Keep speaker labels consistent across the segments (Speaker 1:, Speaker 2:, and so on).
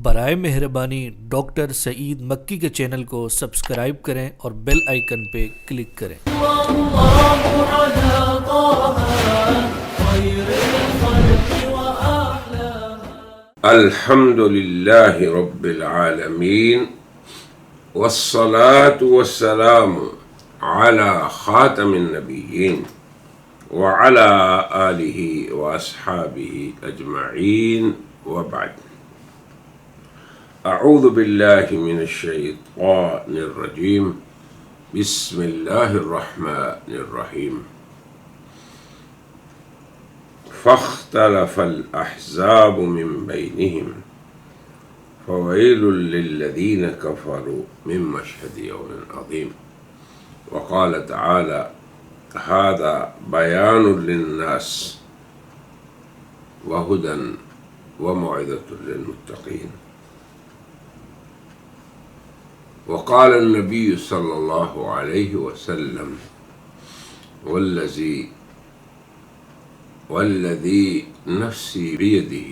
Speaker 1: برائے مہربانی ڈاکٹر سعید مکی کے چینل کو سبسکرائب کریں اور بیل آئیکن پہ کلک کریں۔
Speaker 2: الحمد للہ رب العالمین والصلاة والسلام على خاتم النبیین وعلى آلہ واصحابہ اجمعین وبعد۔ اعوذ باللہ من الشیطان الرجیم بسم اللہ الرحمن الرحیم۔ فاختلف الأحزاب من بينهم فويل للذين كفروا من مشهد يوم عظيم۔ وقال تعالى هذا بيان للناس وهدى وموعظة للمتقين۔ وقال النبي صلى الله عليه وسلم والذي نفسي بيده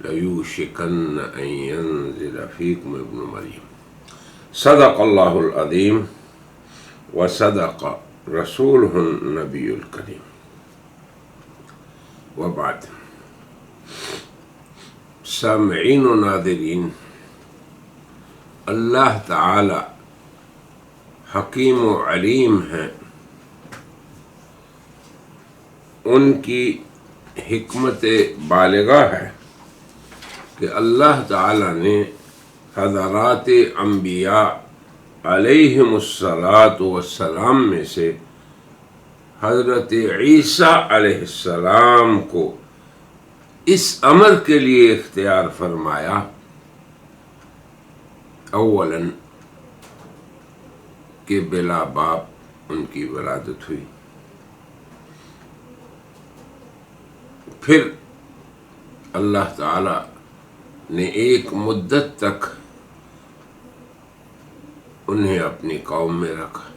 Speaker 2: ليوشكن أن ينزل فيكم ابن مريم۔ صدق الله العظيم وصدق رسوله النبي الكريم۔ وبعد، سامعین و ناظرین، اللہ تعالی حکیم و علیم ہیں۔ ان کی حکمت بالغہ ہے کہ اللہ تعالی نے حضرات انبیاء علیہم الصلاۃ والسلام میں سے حضرت عیسیٰ علیہ السلام کو اس امر کے لیے اختیار فرمایا، اولاً کہ بلا باپ ان کی ولادت ہوئی، پھر اللہ تعالی نے ایک مدت تک انہیں اپنی قوم میں رکھا،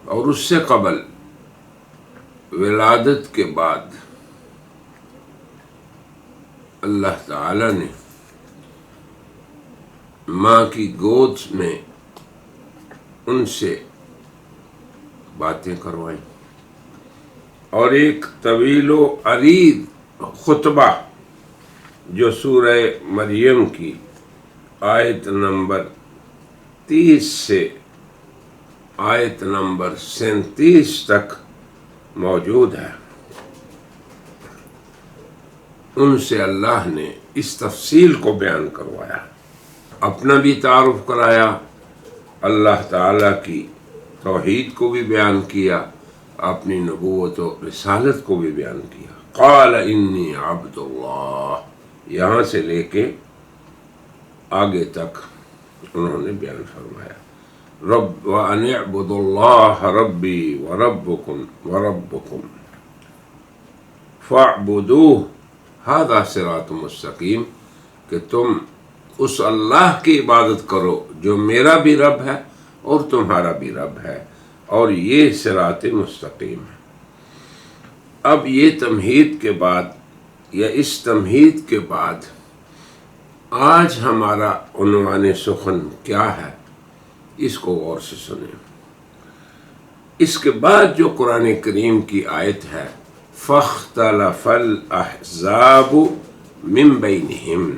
Speaker 2: اور اس سے قبل ولادت کے بعد اللہ تعالی نے ماں کی گود میں ان سے باتیں کروائیں، اور ایک طویل و عریض خطبہ جو سورہ مریم کی آیت نمبر 30 سے آیت نمبر 37 تک موجود ہے، ان سے اللہ نے اس تفصیل کو بیان کروایا، اپنا بھی تعارف کرایا، اللہ تعالیٰ کی توحید کو بھی بیان کیا، اپنی نبوت و رسالت کو بھی بیان کیا۔ قال انی عبد اللہ، یہاں سے لے کے آگے تک انہوں نے بیان فرمایا، رب وان اعبدوا اللہ ربی وربکم وربکم فاعبدوہ ھذا صراط مستقیم، کہ تم اس اللہ کی عبادت کرو جو میرا بھی رب ہے اور تمہارا بھی رب ہے، اور یہ صراط مستقیم ہے۔ اب یہ تمہید کے بعد یا اس تمہید کے بعد آج ہمارا عنوان سخن کیا ہے، اس کو غور سے سنیں۔ اس کے بعد جو قرآن کریم کی آیت ہے، فاختلف الاحزاب من بینہم،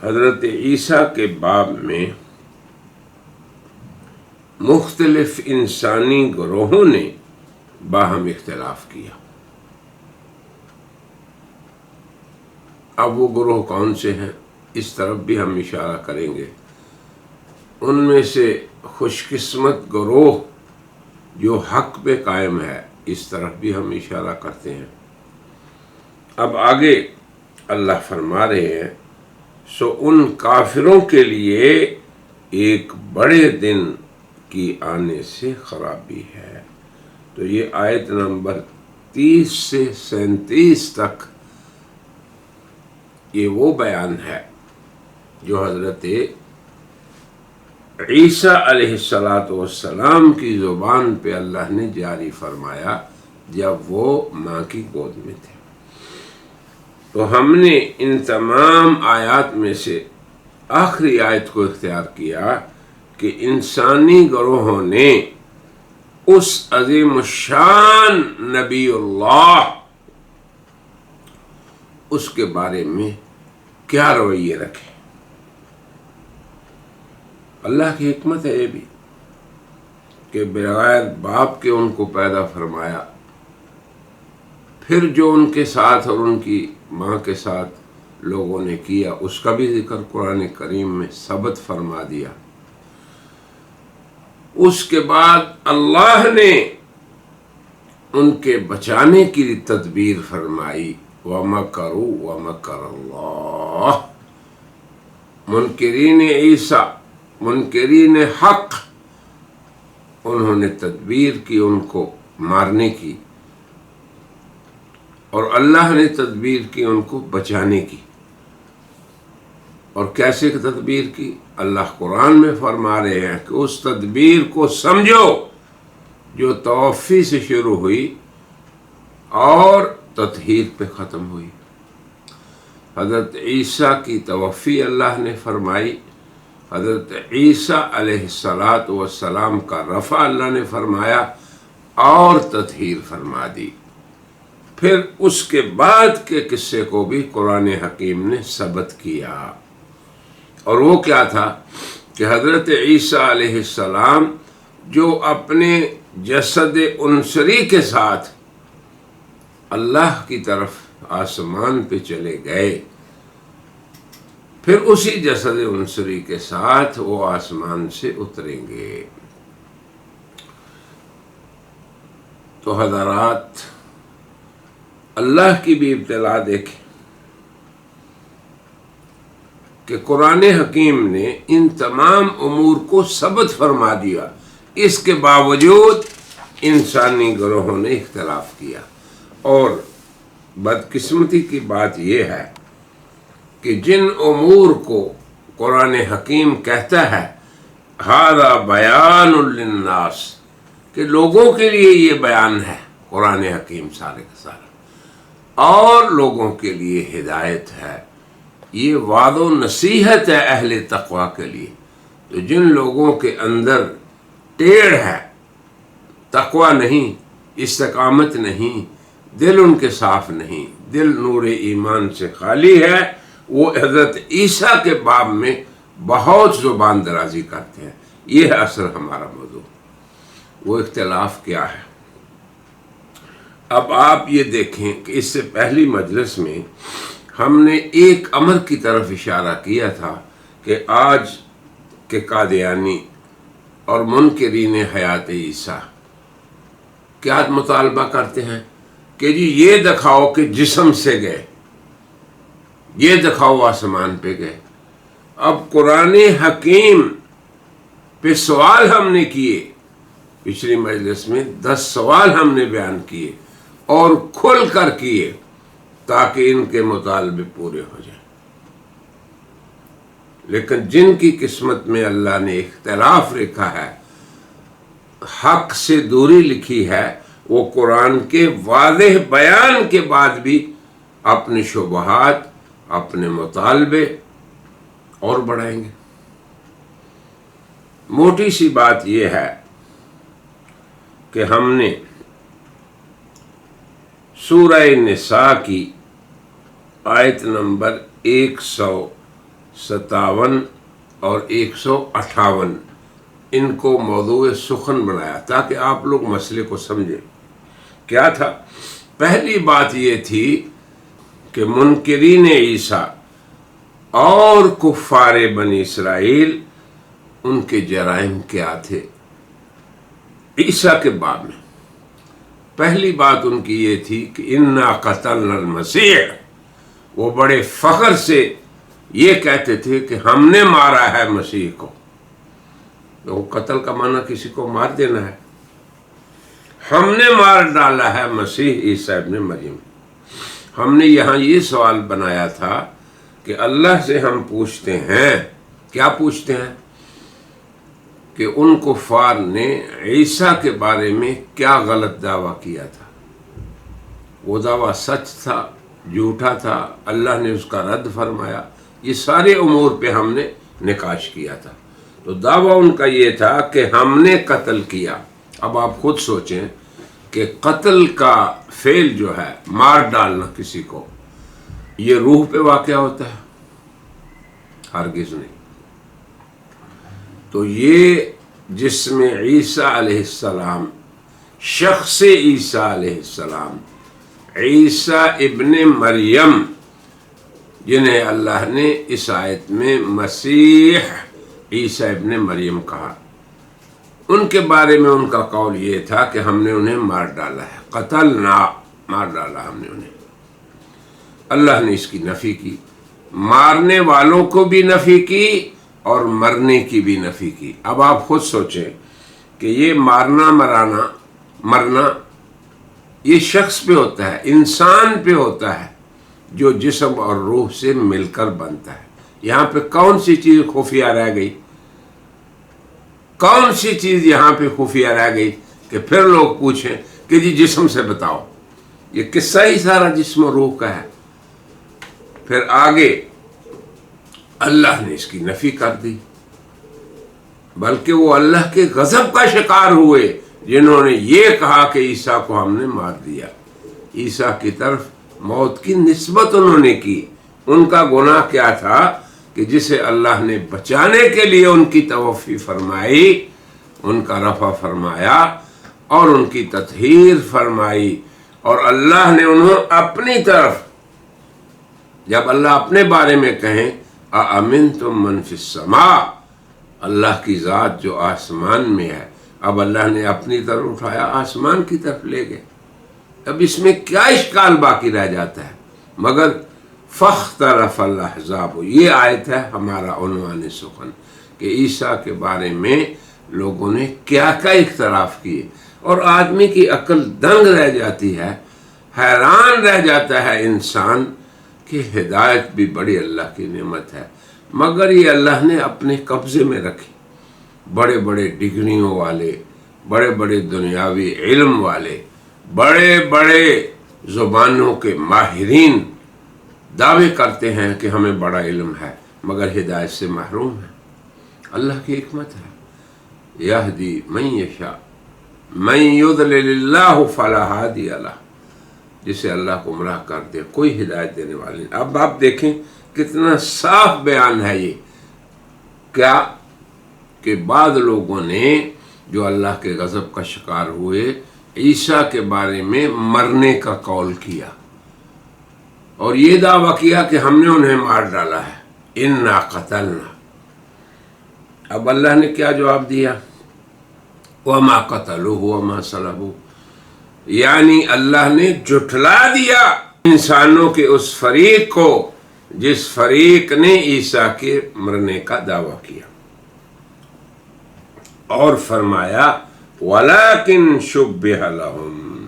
Speaker 2: حضرت عیسیٰ کے باب میں مختلف انسانی گروہوں نے باہم اختلاف کیا۔ اب وہ گروہ کون سے ہیں، اس طرف بھی ہم اشارہ کریں گے۔ ان میں سے خوش قسمت گروہ جو حق پہ قائم ہے، اس طرف بھی ہم اشارہ کرتے ہیں۔ اب آگے اللہ فرما رہے ہیں، سو ان کافروں کے لیے ایک بڑے دن کی آنے سے خرابی ہے۔ تو یہ آیت نمبر 30 سے 37 تک یہ وہ بیان ہے جو حضرت عیسیٰ علیہ السلام کی زبان پہ اللہ نے جاری فرمایا جب وہ ماں کی گود میں تھے۔ تو ہم نے ان تمام آیات میں سے آخری آیت کو اختیار کیا کہ انسانی گروہوں نے اس عظیم الشان نبی اللہ اس کے بارے میں کیا رویے رکھے۔ اللہ کی حکمت ہے یہ بھی کہ بغیر باپ کے ان کو پیدا فرمایا، پھر جو ان کے ساتھ اور ان کی ماں کے ساتھ لوگوں نے کیا اس کا بھی ذکر قرآن کریم میں ثبت فرما دیا۔ اس کے بعد اللہ نے ان کے بچانے کی تدبیر فرمائی، وَمَكَرُوا وَمَكَرَ اللَّهُ۔ منکرین عیسیٰ، منکرین حق، انہوں نے تدبیر کی ان کو مارنے کی، اور اللہ نے تدبیر کی ان کو بچانے کی۔ اور کیسے تدبیر کی؟ اللہ قرآن میں فرما رہے ہیں کہ اس تدبیر کو سمجھو جو توفی سے شروع ہوئی اور تطہیر پہ ختم ہوئی۔ حضرت عیسیٰ کی توفی اللہ نے فرمائی، حضرت عیسیٰ علیہ السلام کا رفع اللہ نے فرمایا اور تطہیر فرما دی۔ پھر اس کے بعد کے قصے کو بھی قرآن حکیم نے ثبت کیا، اور وہ کیا تھا کہ حضرت عیسیٰ علیہ السلام جو اپنے جسد عنصری کے ساتھ اللہ کی طرف آسمان پہ چلے گئے، پھر اسی جسد عنصری کے ساتھ وہ آسمان سے اتریں گے۔ تو حضرات، اللہ کی بھی ابتلا دیکھیں کہ قرآن حکیم نے ان تمام امور کو ثبت فرما دیا، اس کے باوجود انسانی گروہوں نے اختلاف کیا۔ اور بدقسمتی کی بات یہ ہے کہ جن امور کو قرآن حکیم کہتا ہے ھذا بیان للناس، کہ لوگوں کے لیے یہ بیان ہے قرآن حکیم سارے کا سارا، اور لوگوں کے لیے ہدایت ہے، یہ وعد و نصیحت ہے اہل تقوی کے لیے۔ تو جن لوگوں کے اندر ٹیڑھ ہے، تقوی نہیں، استقامت نہیں، دل ان کے صاف نہیں، دل نور ایمان سے خالی ہے، وہ حضرت عیسیٰ کے باب میں بہت زبان درازی کرتے ہیں۔ یہ ہے اصل ہمارا موضوع۔ وہ اختلاف کیا ہے؟ اب آپ یہ دیکھیں کہ اس سے پہلی مجلس میں ہم نے ایک امر کی طرف اشارہ کیا تھا کہ آج کے قادیانی اور منکرین حیات عیسیٰ کیا مطالبہ کرتے ہیں کہ جی یہ دکھاؤ کہ جسم سے گئے، یہ دکھاؤ آسمان پہ گئے۔ اب قرآن حکیم پہ سوال ہم نے کیے، پچھلی مجلس میں 10 سوال ہم نے بیان کیے اور کھل کر کیے تاکہ ان کے مطالبے پورے ہو جائیں۔ لیکن جن کی قسمت میں اللہ نے اختلاف رکھا ہے، حق سے دوری لکھی ہے، وہ قرآن کے واضح بیان کے بعد بھی اپنے شبہات، اپنے مطالبے اور بڑھائیں گے۔ موٹی سی بات یہ ہے کہ ہم نے سورہ نساء کی آیت نمبر 157 اور 158 ان کو موضوع سخن بنایا تاکہ آپ لوگ مسئلے کو سمجھیں۔ کیا تھا؟ پہلی بات یہ تھی کہ منکرین عیسیٰ اور کفار بنی اسرائیل، ان کے جرائم کیا تھے عیسیٰ کے باب میں۔ پہلی بات ان کی یہ تھی کہ انا قتلنا المسیح، وہ بڑے فخر سے یہ کہتے تھے کہ ہم نے مارا ہے مسیح کو۔ تو قتل کا معنی کسی کو مار دینا ہے، ہم نے مار ڈالا ہے مسیح عیسیٰ ابن مریم۔ ہم نے یہاں یہ سوال بنایا تھا کہ اللہ سے ہم پوچھتے ہیں، کیا پوچھتے ہیں؟ کہ ان کفار نے عیسیٰ کے بارے میں کیا غلط دعویٰ کیا تھا؟ وہ دعویٰ سچ تھا جھوٹا تھا، اللہ نے اس کا رد فرمایا، یہ سارے امور پہ ہم نے نقاش کیا تھا۔ تو دعویٰ ان کا یہ تھا کہ ہم نے قتل کیا۔ اب آپ خود سوچیں کہ قتل کا فعل جو ہے، مار ڈالنا کسی کو، یہ روح پہ واقع ہوتا ہے؟ ہرگز نہیں۔ تو یہ جسم عیسیٰ علیہ السلام، شخص عیسیٰ علیہ السلام، عیسیٰ ابن مریم، جنہیں اللہ نے اس آیت میں مسیح عیسیٰ ابن مریم کہا، ان کے بارے میں ان کا قول یہ تھا کہ ہم نے انہیں مار ڈالا ہے، قتل نہ، مار ڈالا ہم نے انہیں۔ اللہ نے اس کی نفی کی، مارنے والوں کو بھی نفی کی اور مرنے کی بھی نفی کی۔ اب آپ خود سوچیں کہ یہ مارنا، مرنا یہ شخص پہ ہوتا ہے، انسان پہ ہوتا ہے جو جسم اور روح سے مل کر بنتا ہے۔ یہاں پہ کون سی چیز خفیہ رہ گئی؟ کون سی چیز یہاں پہ خفیہ رہ گئی کہ پھر لوگ پوچھیں کہ جی جسم سے بتاؤ؟ یہ قصہ ہی سارا جسم و روح کا ہے۔ پھر آگے اللہ نے اس کی نفی کر دی، بلکہ وہ اللہ کے غضب کا شکار ہوئے جنہوں نے یہ کہا کہ عیسیٰ کو ہم نے مار دیا۔ عیسیٰ کی طرف موت کی نسبت انہوں نے کی۔ ان کا گناہ کیا تھا کہ جسے اللہ نے بچانے کے لیے ان کی توفی فرمائی، ان کا رفع فرمایا اور ان کی تطہیر فرمائی، اور اللہ نے انہوں اپنی طرف، جب اللہ اپنے بارے میں کہیں اَأَمِنْتُم مَّن فِي السَّمَاءِ، اللہ کی ذات جو آسمان میں ہے، اب اللہ نے اپنی طرف اٹھایا، آسمان کی طرف لے گئے۔ اب اس میں کیا اشکال باقی رہ جاتا ہے مگر فَاخْتَلَفَ الْأَحْزَابُ۔ یہ آیت ہے ہمارا عنوان سخن کہ عیسیٰ کے بارے میں لوگوں نے کیا کیا اختلاف کیے، اور آدمی کی عقل دنگ رہ جاتی ہے، حیران رہ جاتا ہے انسان کہ ہدایت بھی بڑی اللہ کی نعمت ہے، مگر یہ اللہ نے اپنے قبضے میں رکھی۔ بڑے بڑے ڈگریوں والے، بڑے بڑے دنیاوی علم والے، بڑے بڑے زبانوں کے ماہرین دعوے کرتے ہیں کہ ہمیں بڑا علم ہے، مگر ہدایت سے محروم ہیں۔ اللہ کی حکمت ہے، یہدی من یشاء من یضلل اللہ فلا ہادی لہ، جسے اللہ گمراہ کر دے کوئی ہدایت دینے والی نہیں۔ اب آپ دیکھیں کتنا صاف بیان ہے یہ، کیا کہ بعض لوگوں نے جو اللہ کے غضب کا شکار ہوئے، عیسیٰ کے بارے میں مرنے کا قول کیا اور یہ دعویٰ کیا کہ ہم نے انہیں مار ڈالا ہے، انا قتلنا۔ اب اللہ نے کیا جواب دیا؟ وما قتلوه وما صلبوه، یعنی اللہ نے جھٹلا دیا انسانوں کے اس فریق کو جس فریق نے عیسیٰ کے مرنے کا دعویٰ کیا، اور فرمایا وَلَكِنْ شُبِّهَ لَهُمْ۔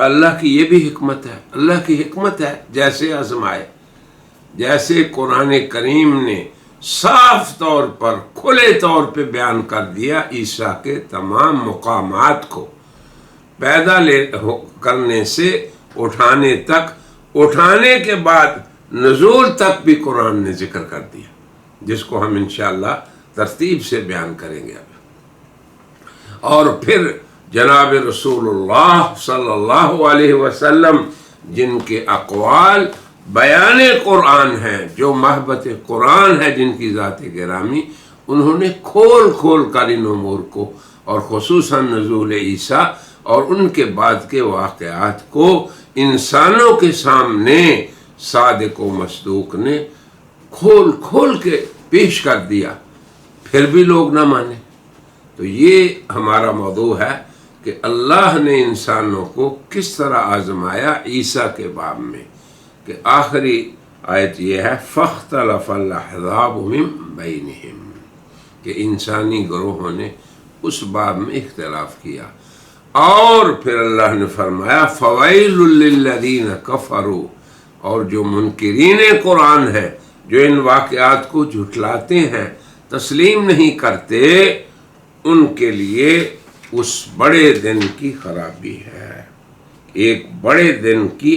Speaker 2: اللہ کی یہ بھی حکمت ہے، اللہ کی حکمت ہے جیسے آزمائے، جیسے قرآن کریم نے صاف طور پر کھلے طور پہ بیان کر دیا عیسیٰ کے تمام مقامات کو، پیدا کرنے سے اٹھانے تک، اٹھانے کے بعد نزول تک بھی قرآن نے ذکر کر دیا، جس کو ہم انشاءاللہ ترتیب سے بیان کریں گے اب۔ اور پھر جناب رسول اللہ صلی اللہ علیہ وسلم جن کے اقوال بیان قرآن ہیں، جو محبت قرآن ہے جن کی ذات گرامی، انہوں نے کھول کھول کر ان امور کو، اور خصوصاً نزول عیسیٰ اور ان کے بعد کے واقعات کو انسانوں کے سامنے صادق و مصدوق نے کھول کھول کے پیش کر دیا، پھر بھی لوگ نہ مانے۔ تو یہ ہمارا موضوع ہے کہ اللہ نے انسانوں کو کس طرح آزمایا عیسیٰ کے باب میں، کہ آخری آیت یہ ہے فَاخْتَلَفَ الْأَحْزَابُ مِن بَيْنِهِمْ، کہ انسانی گروہوں نے اس باب میں اختلاف کیا۔ اور پھر اللہ نے فرمایا فَوَيْلٌ لِّلَّذِينَ كَفَرُوا، اور جو منکرین قرآن ہیں، جو ان واقعات کو جھٹلاتے ہیں، تسلیم نہیں کرتے، ان کے لیے اس بڑے دن کی خرابی ہے، ایک بڑے دن کی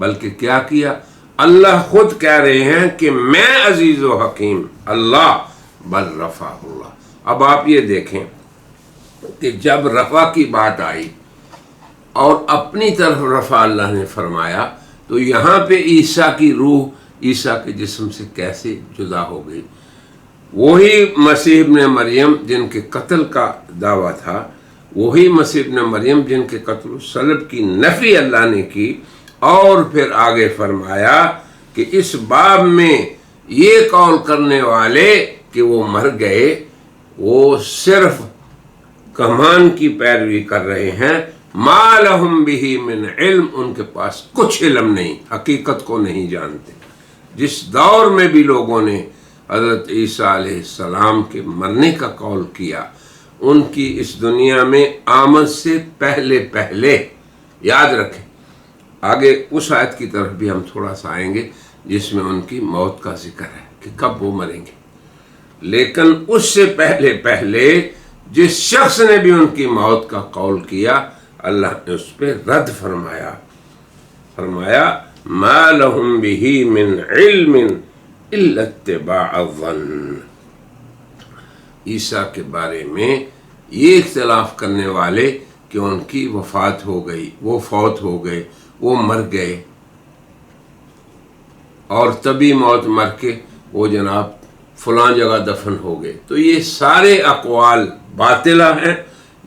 Speaker 2: بلکہ کیا کیا؟ اللہ خود کہہ رہے ہیں کہ میں عزیز و حکیم اللہ بل رفع اللہ۔ اب آپ یہ دیکھیں کہ جب رفع کی بات آئی اور اپنی طرف رفع اللہ نے فرمایا تو یہاں پہ عیسیٰ کی روح عیسیٰ کے جسم سے کیسے جدا ہو گئی؟ وہی مسیح ابن مریم جن کے قتل کا دعویٰ تھا، وہی مسیح ابن مریم جن کے قتل و صلب کی نفی اللہ نے کی، اور پھر آگے فرمایا کہ اس باب میں یہ قول کرنے والے کہ وہ مر گئے وہ صرف کمان کی پیروی کر رہے ہیں، ما لہم بہ من علم، ان کے پاس کچھ علم نہیں، حقیقت کو نہیں جانتے۔ جس دور میں بھی لوگوں نے حضرت عیسیٰ علیہ السلام کے مرنے کا قول کیا، ان کی اس دنیا میں آمد سے پہلے یاد رکھیں، آگے اس آیت کی طرف بھی ہم تھوڑا سا آئیں گے جس میں ان کی موت کا ذکر ہے کہ کب وہ مریں گے، لیکن اس سے پہلے جس شخص نے بھی ان کی موت کا قول کیا اللہ نے اس پہ رد فرمایا ما لہم بہ من علم الا اتباع الظن۔ عیسیٰ کے بارے میں یہ اختلاف کرنے والے کہ ان کی وفات ہو گئی، وہ فوت ہو گئے، وہ مر گئے، اور طبی موت مر کے وہ جناب فلاں جگہ دفن ہو گئے، تو یہ سارے اقوال باطلہ ہیں،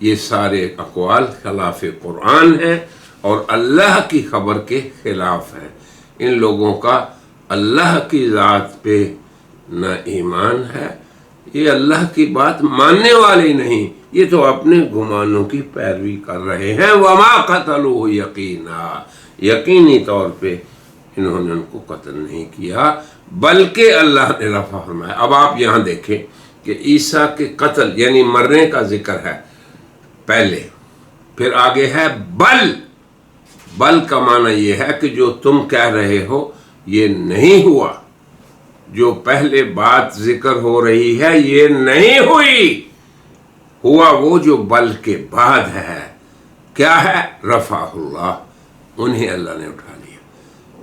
Speaker 2: یہ سارے اقوال خلاف قرآن ہیں اور اللہ کی خبر کے خلاف ہیں۔ ان لوگوں کا اللہ کی ذات پہ نہ ایمان ہے، یہ اللہ کی بات ماننے والے نہیں، یہ تو اپنے گمانوں کی پیروی کر رہے ہیں۔ وما قتلوہ یقینا، یقینی طور پہ انہوں نے ان کو قتل نہیں کیا بلکہ اللہ نے رفع فرمایا۔ اب آپ یہاں دیکھیں کہ عیسیٰ کے قتل یعنی مرنے کا ذکر ہے پہلے، پھر آگے ہے بل کا معنی یہ ہے کہ جو تم کہہ رہے ہو یہ نہیں ہوا، جو پہلے بات ذکر ہو رہی ہے یہ نہیں ہوئی، ہوا وہ جو بل کے بعد ہے۔ کیا ہے؟ رفع اللہ، انہیں اللہ نے اٹھا لیا۔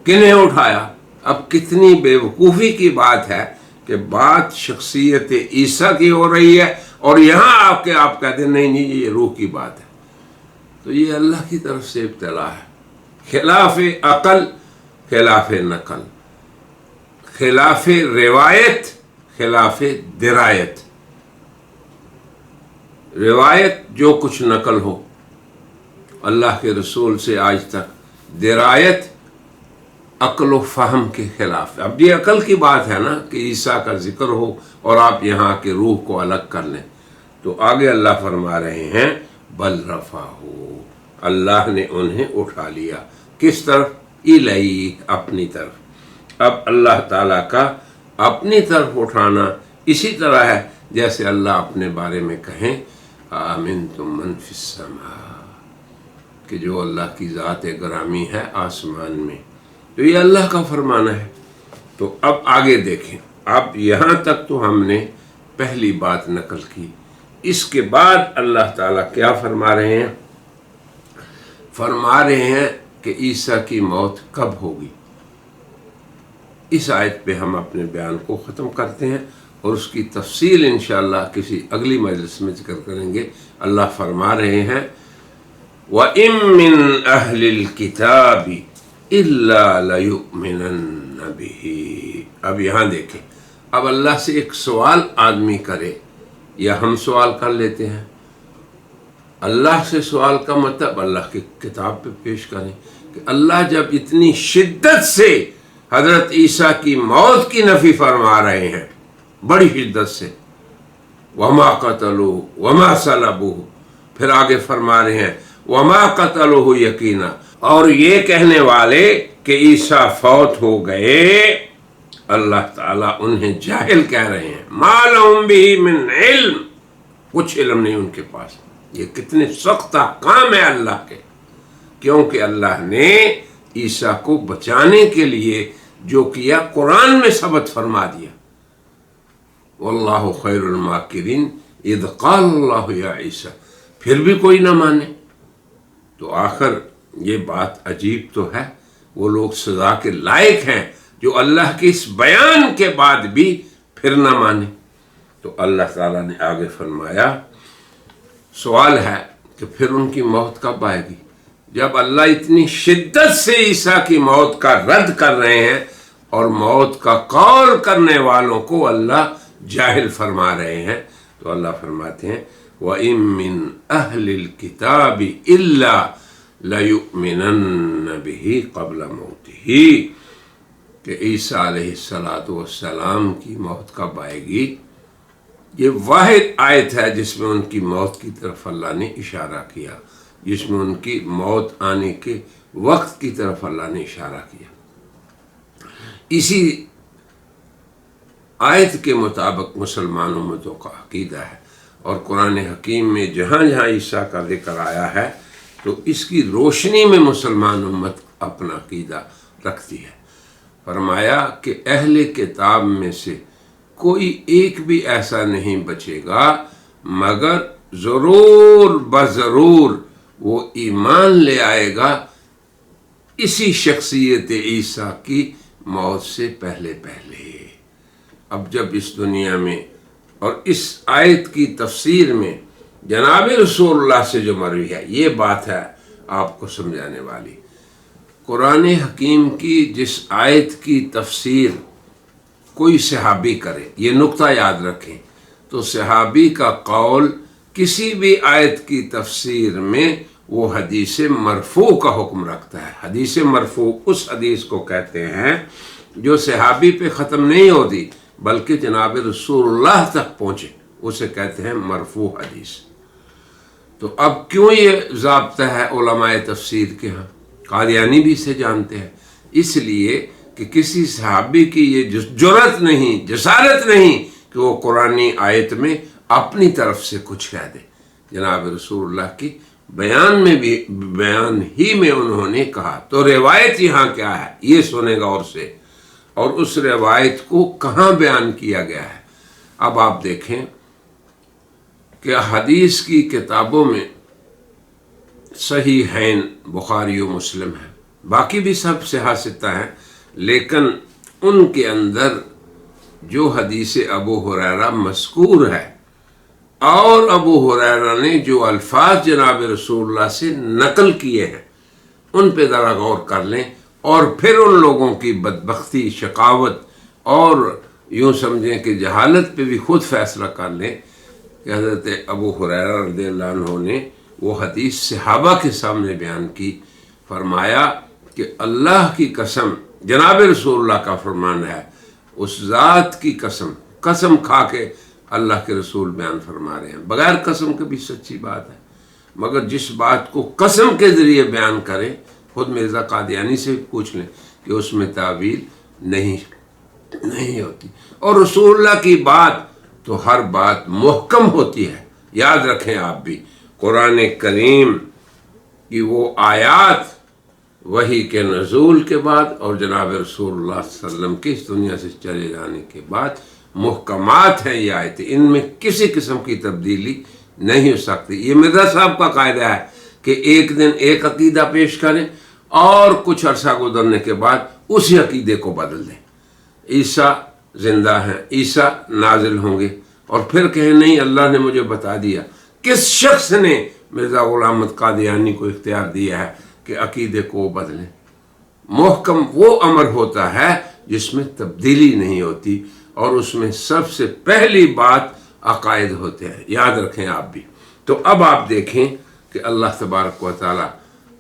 Speaker 2: کنہیں اٹھایا؟ اب کتنی بے وقوفی کی بات ہے کہ بات شخصیت عیسیٰ کی ہو رہی ہے اور یہاں آپ کہتے ہیں نہیں یہ روح کی بات ہے، تو یہ اللہ کی طرف سے ابتلا ہے۔ خلاف عقل، خلاف نقل، خلاف روایت، خلاف درایت۔ روایت جو کچھ نقل ہو اللہ کے رسول سے آج تک، درایت عقل و فہم کے خلاف۔ اب یہ عقل کی بات ہے نا کہ عیسیٰ کا ذکر ہو اور آپ یہاں کے روح کو الگ کر لیں، تو آگے اللہ فرما رہے ہیں بل رفعہ، اللہ نے انہیں اٹھا لیا۔ کس طرف؟ الیہ، اپنی طرف۔ اب اللہ تعالیٰ کا اپنی طرف اٹھانا اسی طرح ہے جیسے اللہ اپنے بارے میں کہیں آمنتم من فی السماء، کہ جو اللہ کی ذات گرامی ہے آسمان میں، تو یہ اللہ کا فرمانا ہے۔ تو اب آگے دیکھیں، اب یہاں تک تو ہم نے پہلی بات نقل کی، اس کے بعد اللہ تعالیٰ کیا فرما رہے ہیں؟ فرما رہے ہیں کہ عیسیٰ کی موت کب ہوگی۔ اس آیت پہ ہم اپنے بیان کو ختم کرتے ہیں اور اس کی تفصیل انشاءاللہ کسی اگلی مجلس میں ذکر کریں گے۔ اللہ فرما رہے ہیں وَإِن مِّنْ أَهْلِ الْكِتَابِ إِلَّا لَيُؤْمِنَنَّ بِهِ۔ اب یہاں دیکھیں، اب اللہ سے ایک سوال آدمی کرے یا ہم سوال کر لیتے ہیں، اللہ سے سوال کا مطلب اللہ کی کتاب پہ پیش کریں کہ اللہ جب اتنی شدت سے حضرت عیسیٰ کی موت کی نفی فرما رہے ہیں، بڑی شدت سے، وما قتلوہ وما صلبوہ، پھر آگے فرما رہے ہیں وما قتلوہ یقینا، اور یہ کہنے والے کہ عیسیٰ فوت ہو گئے، اللہ تعالیٰ انہیں جاہل کہہ رہے ہیں۔ ما لہم بہ من علم، کچھ علم نہیں ان کے پاس۔ یہ کتنے سخت احکام ہے اللہ کے، کیونکہ اللہ نے عیسیٰ کو بچانے کے لیے جو کیا قرآن میں ثبت فرما دیا۔ واللہ خیر الماکرین اذ قال اللہ یا عیسیٰ، پھر بھی کوئی نہ مانے، تو آخر یہ بات عجیب تو ہے وہ لوگ سزا کے لائق ہیں جو اللہ کے اس بیان کے بعد بھی پھر نہ مانے۔ تو اللہ تعالیٰ نے آگے فرمایا، سوال ہے کہ پھر ان کی موت کب آئے گی؟ جب اللہ اتنی شدت سے عیسیٰ کی موت کا رد کر رہے ہیں اور موت کا قول کرنے والوں کو اللہ جاہل فرما رہے ہیں، تو اللہ فرماتے ہیں وَإِن مِّنْ أَهْلِ الْكِتَابِ إِلَّا لَيُؤْمِنَنَّ بِهِ قَبْلَ مَوْتِهِ، کہ عیسیٰ علیہ السلام کی موت کب آئے گی؟ یہ واحد آیت ہے جس میں ان کی موت کی طرف اللہ نے اشارہ کیا، جس میں ان کی موت آنے کے وقت کی طرف اللہ نے اشارہ کیا۔ اسی آیت کے مطابق مسلمان امتوں کا عقیدہ ہے، اور قرآن حکیم میں جہاں جہاں عیسیٰ کا ذکر آیا ہے تو اس کی روشنی میں مسلمان امت اپنا عقیدہ رکھتی ہے۔ فرمایا کہ اہل کتاب میں سے کوئی ایک بھی ایسا نہیں بچے گا مگر ضرور بضرور وہ ایمان لے آئے گا اسی شخصیت عیسیٰ کی موت سے پہلے پہلے۔ اب جب اس دنیا میں اور اس آیت کی تفسیر میں جناب رسول اللہ سے جو مروی ہے، یہ بات ہے آپ کو سمجھانے والی۔ قرآن حکیم کی جس آیت کی تفسیر کوئی صحابی کرے، یہ نقطہ یاد رکھیں، تو صحابی کا قول کسی بھی آیت کی تفسیر میں وہ حدیث مرفوع کا حکم رکھتا ہے۔ حدیث مرفوع اس حدیث کو کہتے ہیں جو صحابی پہ ختم نہیں ہوتی بلکہ جناب رسول اللہ تک پہنچے، اسے کہتے ہیں مرفوع حدیث۔ تو اب کیوں یہ ضابطہ ہے علماء تفسیر کے ہاں؟ قادیانی بھی اسے جانتے ہیں، اس لیے کہ کسی صحابی کی یہ جرأت نہیں، جسارت نہیں کہ وہ قرآنی آیت میں اپنی طرف سے کچھ کہہ دے۔ جناب رسول اللہ کی بیان ہی میں انہوں نے کہا، تو روایت یہاں کیا ہے یہ سنے گا اور سے، اور اس روایت کو کہاں بیان کیا گیا ہے۔ اب آپ دیکھیں کہ حدیث کی کتابوں میں صحیحین بخاری و مسلم ہے، باقی بھی سب صحیح ستہ ہیں، لیکن ان کے اندر جو حدیث ابو ہریرہ مذکور ہے اور ابو ہریرہ نے جو الفاظ جناب رسول اللہ سے نقل کیے ہیں ان پہ ذرا غور کر لیں، اور پھر ان لوگوں کی بدبختی، شقاوت اور یوں سمجھیں کہ جہالت پہ بھی خود فیصلہ کر لیں کہ حضرت ابو ہریرہ رضی اللہ عنہ نے وہ حدیث صحابہ کے سامنے بیان کی۔ فرمایا کہ اللہ کی قسم، جناب رسول اللہ کا فرمان ہے، اس ذات کی قسم کھا کے اللہ کے رسول بیان فرما رہے ہیں، بغیر قسم کے بھی سچی بات ہے، مگر جس بات کو قسم کے ذریعے بیان کریں، خود مرزا قادیانی سے پوچھ لیں کہ اس میں تعویل نہیں ہوتی۔ اور رسول اللہ کی بات تو ہر بات محکم ہوتی ہے۔ یاد رکھیں آپ بھی، قرآن کریم کی وہ آیات وحی کے نزول کے بعد اور جناب رسول اللہ صلی اللہ علیہ وسلم کے اس دنیا سے چلے جانے کے بعد محکمات ہیں یہ آیتیں، ان میں کسی قسم کی تبدیلی نہیں ہو سکتی۔ یہ مرزا صاحب کا قاعدہ ہے کہ ایک دن ایک عقیدہ پیش کریں اور کچھ عرصہ گزرنے کے بعد اسی عقیدے کو بدل دیں۔ عیسیٰ زندہ ہیں، عیسیٰ نازل ہوں گے، اور پھر کہیں نہیں اللہ نے مجھے بتا دیا۔ کس شخص نے مرزا غلام احمد قادیانی کو اختیار دیا ہے کہ عقیدے کو بدلیں؟ محکم وہ امر ہوتا ہے جس میں تبدیلی نہیں ہوتی، اور اس میں سب سے پہلی بات عقائد ہوتے ہیں، یاد رکھیں آپ بھی۔ تو اب آپ دیکھیں کہ اللہ تبارک و تعالی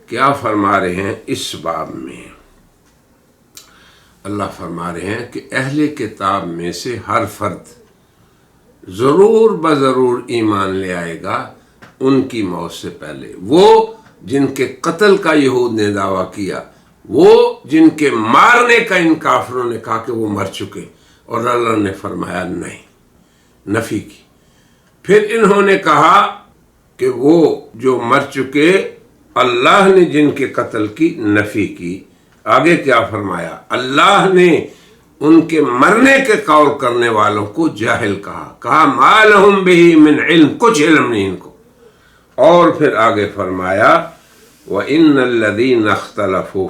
Speaker 2: کیا فرما رہے ہیں اس باب میں۔ اللہ فرما رہے ہیں کہ اہل کتاب میں سے ہر فرد ضرور بضرور ایمان لے آئے گا ان کی موت سے پہلے، وہ جن کے قتل کا یہود نے دعویٰ کیا، وہ جن کے مارنے کا ان کافروں نے کہا کہ وہ مر چکے، اور اللہ نے فرمایا نہیں، نفی کی۔ پھر انہوں نے کہا کہ وہ جو مر چکے، اللہ نے جن کے قتل کی نفی کی۔ آگے کیا فرمایا؟ اللہ نے ان کے مرنے کے قول کرنے والوں کو جاہل کہا ما لہم بہ من علم، کچھ علم نہیں ان کو۔ اور پھر آگے فرمایا وَإِنَّ الَّذِينَ اخْتَلَفُوا